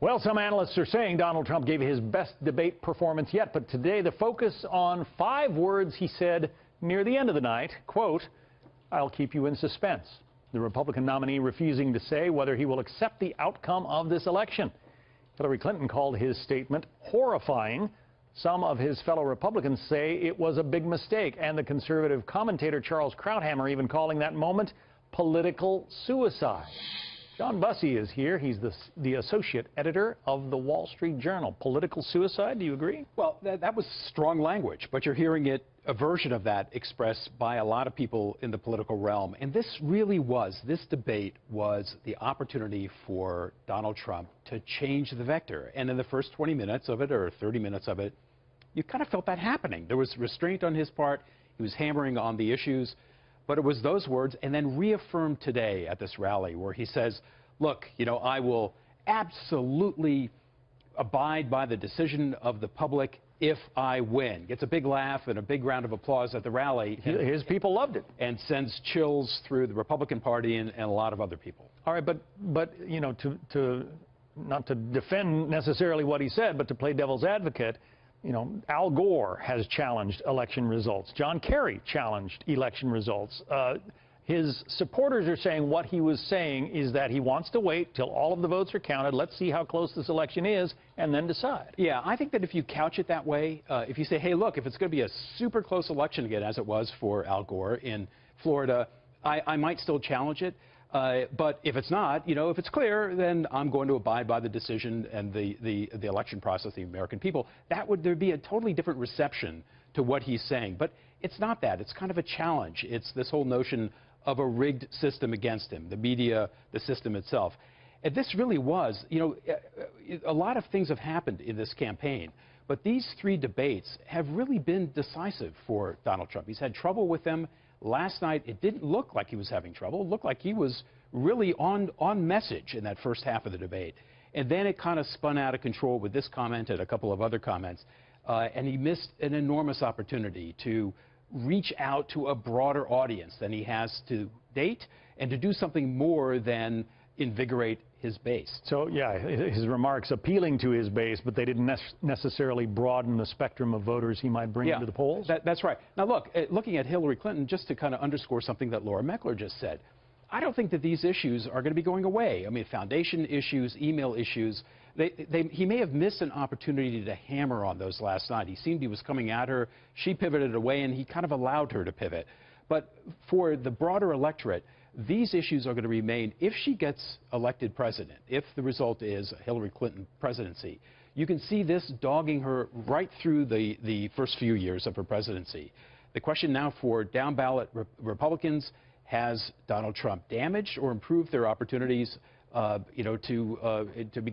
Well, some analysts are saying Donald Trump gave his best debate performance yet, but today the focus on 5 words he said near the end of the night, quote, "I'll keep you in suspense." The Republican nominee refusing to say whether he will accept the outcome of this election. Hillary Clinton called his statement horrifying. Some of his fellow Republicans say it was a big mistake, and the conservative commentator Charles Krauthammer even calling that moment political suicide. John Bussey is here. He's the associate editor of the Wall Street Journal. Political suicide, do you agree? Well, that was strong language, but you're hearing it, a version of that expressed by a lot of people in the political realm. And this debate was the opportunity for Donald Trump to change the vector. And in the first 20 minutes of it, or 30 minutes of it, you kind of felt that happening. There was restraint on his part. He was hammering on the issues. But it was those words, and then reaffirmed today at this rally where he says, look, I will absolutely abide by the decision of the public if I win. Gets a big laugh and a big round of applause at the rally. His people loved it. And sends chills through the Republican Party and a lot of other people. All right, but to not to defend necessarily what he said, but to play devil's advocate, Al Gore has challenged election results. John Kerry challenged election results. His supporters are saying what he was saying is that he wants to wait till all of the votes are counted. Let's see how close this election is and then decide. Yeah, I think that if you couch it that way, if you say, hey, look, if it's going to be a super close election again, as it was for Al Gore in Florida, I might still challenge it. But if it's not, if it's clear, then I'm going to abide by the decision and the election process, the American people. There'd be a totally different reception to what he's saying. But it's not that. It's kind of a challenge. It's this whole notion of a rigged system against him, the media, the system itself. And this really was, a lot of things have happened in this campaign. But these 3 debates have really been decisive for Donald Trump. He's had trouble with them. Last night, it didn't look like he was having trouble. It looked like he was really on message in that first half of the debate. And then it kind of spun out of control with this comment and a couple of other comments. And he missed an enormous opportunity to reach out to a broader audience than he has to date and to do something more than invigorate his base. So, yeah, his remarks appealing to his base, but they didn't necessarily broaden the spectrum of voters he might bring into the polls? That's right. Now, look, looking at Hillary Clinton, just to kind of underscore something that Laura Meckler just said, I don't think that these issues are going to be going away. I mean, foundation issues, email issues, he may have missed an opportunity to hammer on those last night. He was coming at her. She pivoted away, and he kind of allowed her to pivot. But for the broader electorate, these issues are going to remain. If she gets elected president, if the result is a Hillary Clinton presidency, you can see this dogging her right through the first few years of her presidency. The question now for down-ballot Republicans, has Donald Trump damaged or improved their opportunities to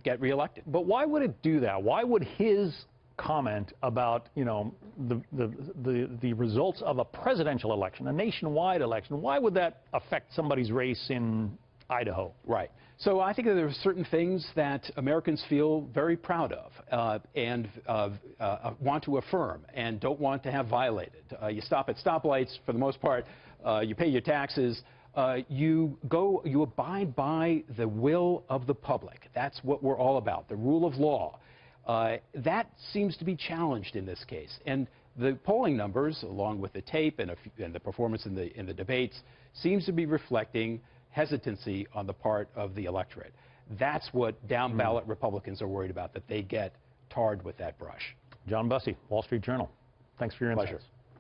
get reelected? But why would it do that? Why would his comment about the results of a presidential election, a nationwide election, why would that affect somebody's race in Idaho? Right. So I think that there are certain things that Americans feel very proud of and want to affirm and don't want to have violated. You stop at stoplights for the most part. You pay your taxes. You abide by the will of the public. That's what we're all about, the rule of law. That seems to be challenged in this case. And the polling numbers, along with the tape and the performance in the debates, seems to be reflecting hesitancy on the part of the electorate. That's what down-ballot Republicans are worried about, that they get tarred with that brush. John Bussey, Wall Street Journal. Thanks for your insights. Pleasure.